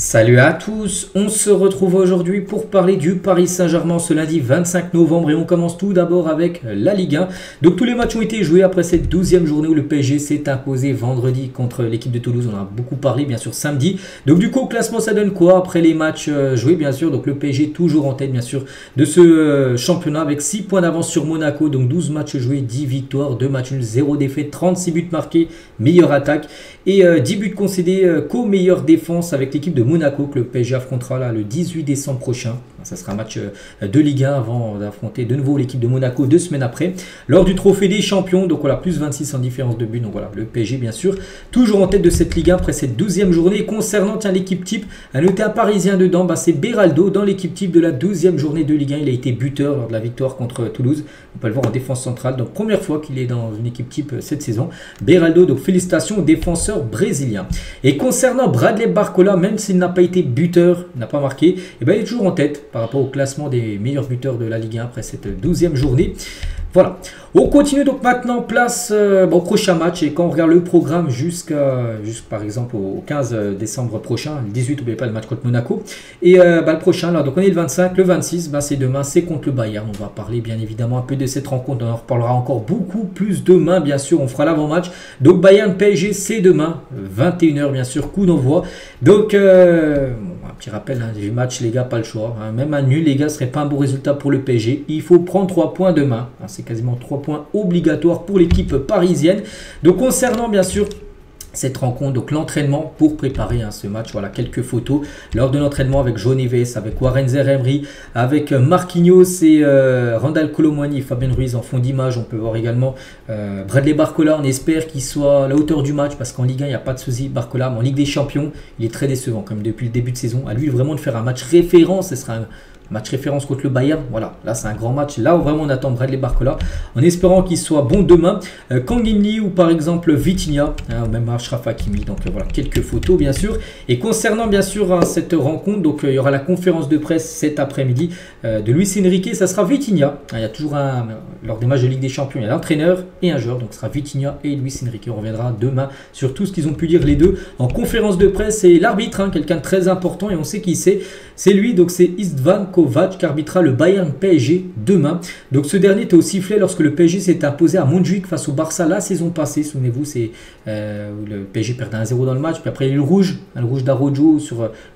Salut à tous, on se retrouve aujourd'hui pour parler du Paris Saint-Germain ce lundi 25 novembre et on commence tout d'abord avec la Ligue 1. Donc tous les matchs ont été joués après cette 12e journée où le PSG s'est imposé vendredi contre l'équipe de Toulouse. On en a beaucoup parlé bien sûr samedi. Donc du coup au classement ça donne quoi après les matchs joués bien sûr. Donc le PSG toujours en tête bien sûr de ce championnat avec 6 points d'avance sur Monaco. Donc 12 matchs joués, 10 victoires, 2 matchs nuls, 0 défaite, 36 buts marqués, meilleure attaque et 10 buts concédés qu'aux meilleures défenses avec l'équipe de Monaco que le PSG affrontera là le 18 décembre prochain. Ça sera un match de Ligue 1 avant d'affronter de nouveau l'équipe de Monaco 2 semaines après. Lors du trophée des champions, donc voilà, plus 26 en différence de but. Donc voilà, le PSG bien sûr, toujours en tête de cette Ligue 1 après cette 12e journée. Concernant l'équipe type, à noter un Parisien dedans, c'est Beraldo dans l'équipe type de la 12e journée de Ligue 1. Il a été buteur lors de la victoire contre Toulouse. On peut le voir en défense centrale. Donc première fois qu'il est dans une équipe type cette saison. Beraldo, donc félicitations au défenseur brésilien. Et concernant Bradley Barcola, même s'il n'a pas été buteur, n'a pas marqué, il est toujours en tête par rapport au classement des meilleurs buteurs de la Ligue 1 après cette 12e journée. Voilà, on continue donc maintenant, place au prochain match et quand on regarde le programme jusqu'à par exemple au 15 décembre prochain, le 18, n'oubliez pas le match contre Monaco, et le prochain, là, donc on est le 25, le 26, c'est demain, c'est contre le Bayern. On va parler bien évidemment un peu de cette rencontre, on en reparlera encore beaucoup plus demain bien sûr, on fera l'avant-match. Donc Bayern PSG c'est demain, 21 h bien sûr, coup d'envoi. Donc un petit rappel du match les gars, pas le choix, même un nul les gars serait pas un bon résultat pour le PSG, il faut prendre 3 points demain, c'est quasiment 3 points obligatoires pour l'équipe parisienne. Donc concernant bien sûr cette rencontre, donc l'entraînement pour préparer ce match, voilà quelques photos lors de l'entraînement avec João Neves, avec Warren Zaïre-Emery, avec Marquinhos et Randal Kolo Muani et Fabien Ruiz en fond d'image. On peut voir également Bradley Barcola, on espère qu'il soit à la hauteur du match parce qu'en Ligue 1 il n'y a pas de souci Barcola, mais en Ligue des Champions il est très décevant comme depuis le début de saison. À lui vraiment de faire un match référence, ce sera un match référence contre le Bayern, voilà, là c'est un grand match, là où vraiment on attend Bradley Barcola, en espérant qu'il soit bon demain. Kang In-lee ou par exemple Vitinha, ou même Achraf Hakimi, donc voilà, quelques photos bien sûr. Et concernant bien sûr cette rencontre, donc il y aura la conférence de presse cet après-midi de Luis Enrique, ça sera Vitinha, il y a toujours lors des matchs de Ligue des Champions, il y a l'entraîneur et un joueur, donc ce sera Vitinha et Luis Enrique, on reviendra demain sur tout ce qu'ils ont pu dire les deux en conférence de presse. Et l'arbitre, quelqu'un de très important et on sait qui c'est lui, donc c'est Istvan Kovac qui arbitrera le Bayern PSG demain. Donc ce dernier était au sifflet lorsque le PSG s'est imposé à Montjuïc face au Barça la saison passée. Souvenez-vous, c'est où le PSG perdait 1-0 dans le match, puis après il y a eu le rouge d'Araujo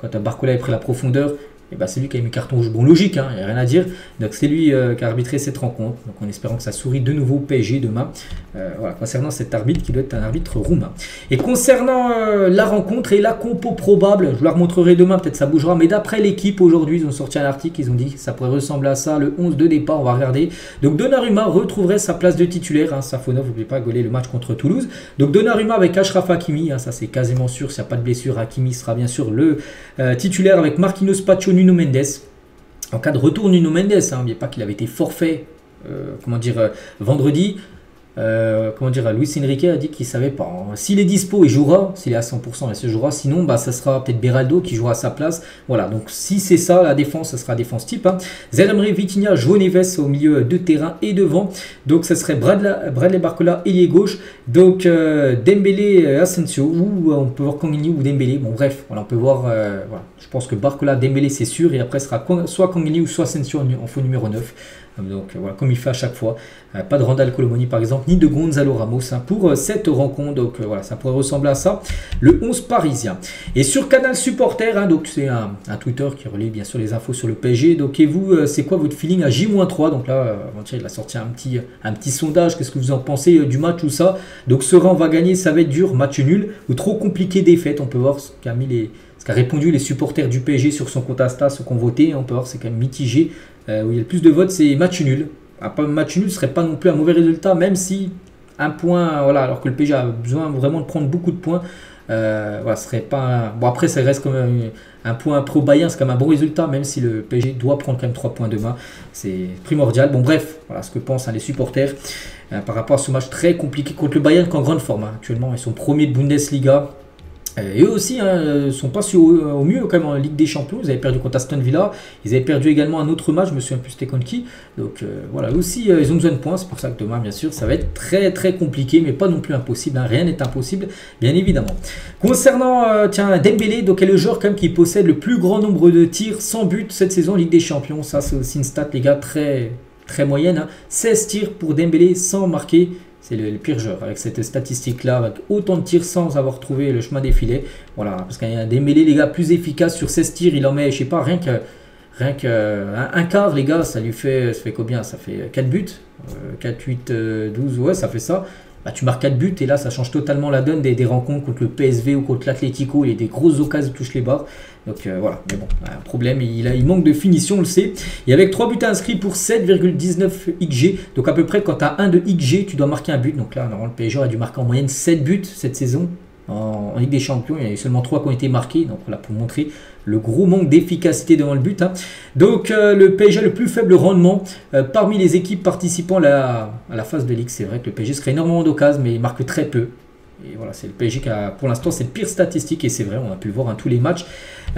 quand Barcola a pris la profondeur. Et c'est lui qui a mis carton rouge. Bon, logique, il n'y a rien à dire. Donc c'est lui qui a arbitré cette rencontre. Donc en espérant que ça sourit de nouveau au PSG demain. Voilà, concernant cet arbitre qui doit être un arbitre roumain. Et concernant la rencontre et la compo probable, je vous la remontrerai demain, peut-être ça bougera. Mais d'après l'équipe aujourd'hui, ils ont sorti un article, ils ont dit que ça pourrait ressembler à ça, le 11 de départ, on va regarder. Donc Donnarumma retrouverait sa place de titulaire. Safonov, n'oubliez pas, goler le match contre Toulouse. Donc Donnarumma avec Achraf Hakimi, ça c'est quasiment sûr, s'il n'y a pas de blessure, Hakimi sera bien sûr le titulaire avec Marquinhos, Pacho, Nuno Mendes. En cas de retour Nuno Mendes, n'oubliez pas qu'il avait été forfait vendredi. Luis Enrique a dit qu'il ne savait pas. S'il est dispo, il jouera. S'il est à 100%, il se jouera. Sinon, ça sera peut-être Beraldo qui jouera à sa place. Voilà, donc si c'est ça, la défense, ça sera défense type. Zaïre-Emery, Vitinha, João Neves au milieu de terrain et devant. Donc ça serait Bradley Barcola, ailier gauche. Donc Dembélé, Asensio, ou on peut voir Kang In-lee ou Dembélé. Bon bref, voilà, on peut voir. Voilà. Je pense que Barcola, Dembélé, c'est sûr. Et après, ce sera soit Kang In-lee ou soit Asensio en faux numéro 9. Donc voilà, comme il fait à chaque fois. Pas de Randal Kolo Muani par exemple, ni de Gonzalo Ramos pour cette rencontre. Donc voilà, ça pourrait ressembler à ça, le 11 parisien. Et sur Canal Supporter, donc c'est un Twitter qui relaie bien sûr les infos sur le PSG. Donc et vous, c'est quoi votre feeling à J-3? Donc là, avant-hier, il a sorti un petit sondage. Qu'est-ce que vous en pensez du match ou ça? Donc on va gagner, ça va être dur, match nul ou trop compliqué, défaite. On peut voir ce qu'a répondu les supporters du PSG sur son compte Insta, ceux qui ont voté. On peut voir c'est quand même mitigé. Où il y a le plus de votes, c'est match nul. Match nul ne serait pas non plus un mauvais résultat, même si un point, voilà, alors que le PSG a besoin vraiment de prendre beaucoup de points. Voilà, ce serait pas. Bon, après, ça reste quand même un point pro Bayern, c'est quand même un bon résultat, même si le PSG doit prendre quand même 3 points demain. C'est primordial. Bon, bref, voilà ce que pensent les supporters par rapport à ce match très compliqué contre le Bayern, qui est en grande forme. Actuellement, ils sont premiers de Bundesliga. Et eux aussi sont pas au mieux quand même en Ligue des Champions. Ils avaient perdu contre Aston Villa. Ils avaient perdu également un autre match, je me souviens plus c'était contre qui. Donc voilà, eux aussi ils ont besoin de points. C'est pour ça que demain, bien sûr, ça va être très très compliqué, mais pas non plus impossible. Hein. Rien n'est impossible, bien évidemment. Concernant Dembélé, donc est le joueur quand même qui possède le plus grand nombre de tirs sans but cette saison en Ligue des Champions. Ça c'est aussi une stat les gars très très moyenne. Hein. 16 tirs pour Dembélé sans marquer. C'est le pire joueur avec cette statistique-là, avec autant de tirs sans avoir trouvé le chemin des filets. Voilà, parce qu'il y a des mêlées, les gars, plus efficaces sur 16 tirs. Il en met, je sais pas, rien que un quart, les gars, ça fait combien? Ça fait 4 buts 4, 8, 12, ouais, ça fait ça. Bah, tu marques 4 buts et là, ça change totalement la donne des rencontres contre le PSV ou contre l'Atlético. Il y a des grosses occasions, touche les barres. Donc voilà, mais bon, un problème, il manque de finition, on le sait. Et avec 3 buts inscrits pour 7,19 XG, donc à peu près quand tu as 1 de XG, tu dois marquer un but. Donc là, normalement, le PSG a dû marquer en moyenne 7 buts cette saison. En Ligue des Champions, il y a eu seulement 3 qui ont été marqués. Donc voilà, pour montrer le gros manque d'efficacité devant le but. Hein. Donc le PSG a le plus faible rendement parmi les équipes participant à la phase de Ligue. C'est vrai que le PSG se crée énormément d'occasions, mais il marque très peu. Et voilà, c'est le PSG qui a, pour l'instant, c'est le pire statistique. Et c'est vrai, on a pu le voir à tous les matchs.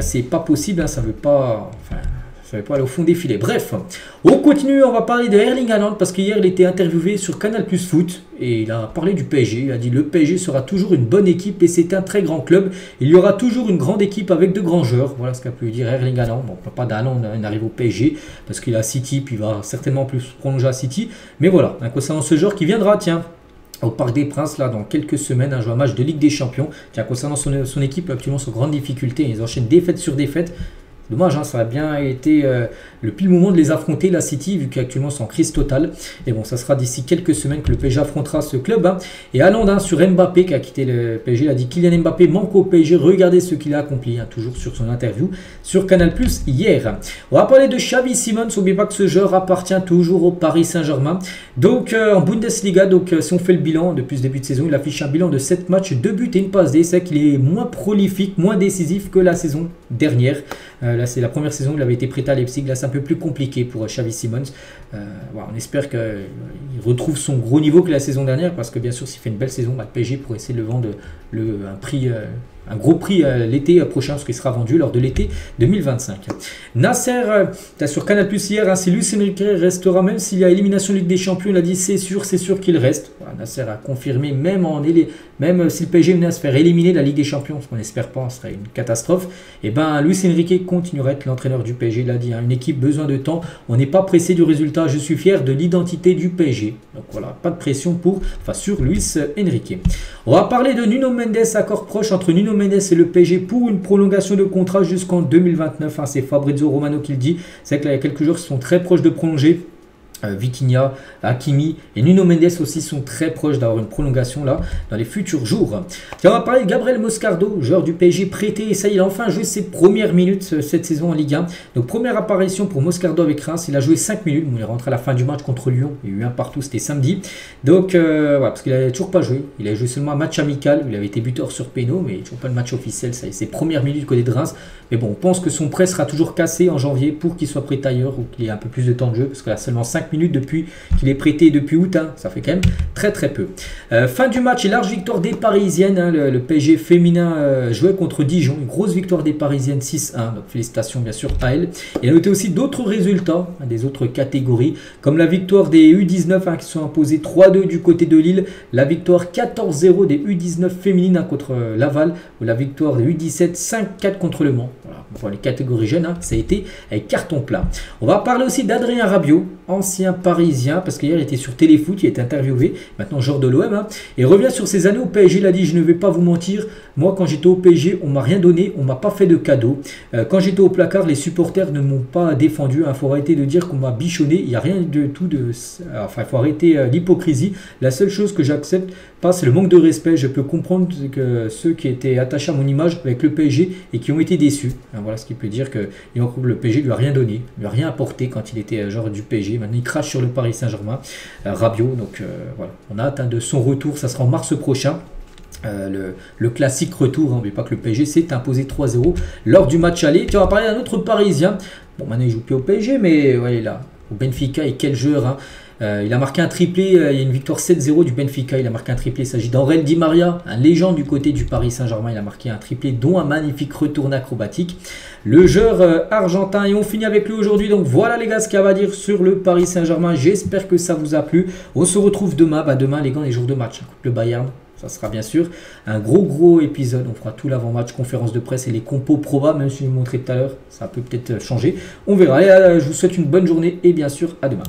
C'est pas possible, hein, ça veut pas... Enfin, ça ne veut pas aller au fond des filets. Bref, on continue, on va parler de Erling Haaland parce qu'hier il était interviewé sur Canal Plus Foot et il a parlé du PSG. Il a dit le PSG sera toujours une bonne équipe et c'est un très grand club. Il y aura toujours une grande équipe avec de grands joueurs. Voilà ce qu'a pu dire Erling Haaland. Bon, pas d'Haaland, il arrive au PSG parce qu'il est à City, puis il va certainement plus prolonger à City. Mais voilà, concernant ce joueur qui viendra, tiens, au Parc des Princes, là, dans quelques semaines, un joueur match de Ligue des Champions. Tiens, concernant son équipe, actuellement, sont grande difficulté. Ils enchaînent défaite sur défaite. Dommage, hein, ça a bien été le pile moment de les affronter, la City, vu qu'actuellement c'est en crise totale. Et bon, ça sera d'ici quelques semaines que le PSG affrontera ce club. Hein. Et Haaland, hein, sur Mbappé, qui a quitté le PSG, il a dit Kylian Mbappé manque au PSG. Regardez ce qu'il a accompli, hein, toujours sur son interview sur Canal Plus hier. On va parler de Xavi Simons. N'oubliez pas que ce joueur appartient toujours au Paris Saint-Germain. Donc en Bundesliga, donc, si on fait le bilan depuis ce début de saison, il affiche un bilan de 7 matchs, 2 buts et une passe D. C'est qu'il est moins prolifique, moins décisif que la saison dernière. Là, c'est la première saison où il avait été prêté à Leipzig. Là, c'est un peu plus compliqué pour Xavi Simons. Voilà, on espère qu'il retrouve son gros niveau que la saison dernière. Parce que bien sûr, s'il fait une belle saison, bah, le PSG pourrait essayer de le vendre un gros prix l'été prochain, parce qu'il sera vendu lors de l'été 2025. Nasser, sur Canal Plus hier, hein, si Luis Enrique restera, même s'il y a élimination Ligue des Champions, il a dit c'est sûr qu'il reste. Voilà, Nasser a confirmé, même si le PSG venait à se faire éliminer de la Ligue des Champions, ce qu'on n'espère pas, ce serait une catastrophe, et ben Luis Enrique continuerait à être l'entraîneur du PSG. Il a dit, hein, une équipe besoin de temps, on n'est pas pressé du résultat, je suis fier de l'identité du PSG. Donc voilà, pas de pression sur Luis Enrique. On va parler de Nuno Mendes, accord proche entre Nuno Mendes et le PSG pour une prolongation de contrat jusqu'en 2029. Hein, c'est Fabrizio Romano qui le dit. C'est vrai qu'il y a quelques joueurs qui sont très proches de prolonger. Vitinha, Hakimi et Nuno Mendes aussi sont très proches d'avoir une prolongation là dans les futurs jours. Tiens, on va parler de Gabriel Moscardo, joueur du PSG prêté, et ça il a enfin joué ses premières minutes cette saison en Ligue 1. Donc première apparition pour Moscardo avec Reims, il a joué 5 minutes, bon, il est rentré à la fin du match contre Lyon, il y a eu un partout, c'était samedi. Donc voilà, parce qu'il n'avait toujours pas joué, il a joué seulement un match amical, il avait été buteur sur péno, mais toujours pas le match officiel, ça y est, ses premières minutes côté de Reims. Mais bon, on pense que son prêt sera toujours cassé en janvier pour qu'il soit prêté ailleurs ou qu'il ait un peu plus de temps de jeu, parce qu'il a seulement 5 minutes depuis qu'il est prêté depuis août, hein. Ça fait quand même très très peu. Fin du match et large victoire des Parisiennes, hein. Le PSG féminin jouait contre Dijon, une grosse victoire des Parisiennes 6-1, donc félicitations bien sûr à elle. Il a noté aussi d'autres résultats, hein, des autres catégories, comme la victoire des U19 hein, qui sont imposées 3-2 du côté de Lille, la victoire 14-0 des U19 féminines hein, contre Laval, ou la victoire des U17 5-4 contre Le Mans. Voilà, pour les catégories jeunes, hein, ça a été avec carton plat. On va parler aussi d'Adrien Rabiot, ancien parisien, parce qu'hier il était sur Téléfoot, il a été interviewé, maintenant joueur de l'OM, hein, et revient sur ses années au PSG. Il a dit: je ne vais pas vous mentir, moi quand j'étais au PSG, on m'a rien donné, on m'a pas fait de cadeau. Quand j'étais au placard, les supporters ne m'ont pas défendu. Il faut arrêter de dire qu'on m'a bichonné, il n'y a rien de tout de... Enfin, il faut arrêter l'hypocrisie. La seule chose que j'accepte pas, c'est le manque de respect. Je peux comprendre que ceux qui étaient attachés à mon image avec le PSG et qui ont été déçus. Voilà ce qui peut dire que le PSG lui a rien donné, lui a rien apporté quand il était joueur du PSG. Maintenant, il crache sur le Paris Saint-Germain, Rabiot. Donc voilà, on a hâte de son retour. Ça sera en mars prochain. Le classique retour, n'oubliez pas que le PSG s'est imposé 3-0 lors du match aller. Tiens, on va parler d'un autre Parisien. Bon, maintenant il joue plus au PSG, mais ouais, là, au Benfica, et quel joueur, hein. Il a marqué un triplé, il y a une victoire 7-0 du Benfica, il a marqué un triplé, il s'agit d'Aurel Di Maria, un légende du côté du Paris Saint-Germain, il a marqué un triplé dont un magnifique retourné acrobatique. Le joueur argentin, et on finit avec lui aujourd'hui. Donc voilà les gars ce qu'il y a à dire sur le Paris Saint-Germain, j'espère que ça vous a plu. On se retrouve demain, demain les gars, les jours de match, contre le Bayern. Ça sera bien sûr un gros épisode. On fera tout l'avant-match, conférence de presse et les compos probables, même si je vous montrais tout à l'heure. Ça peut peut-être changer. On verra. Allez, je vous souhaite une bonne journée et bien sûr à demain.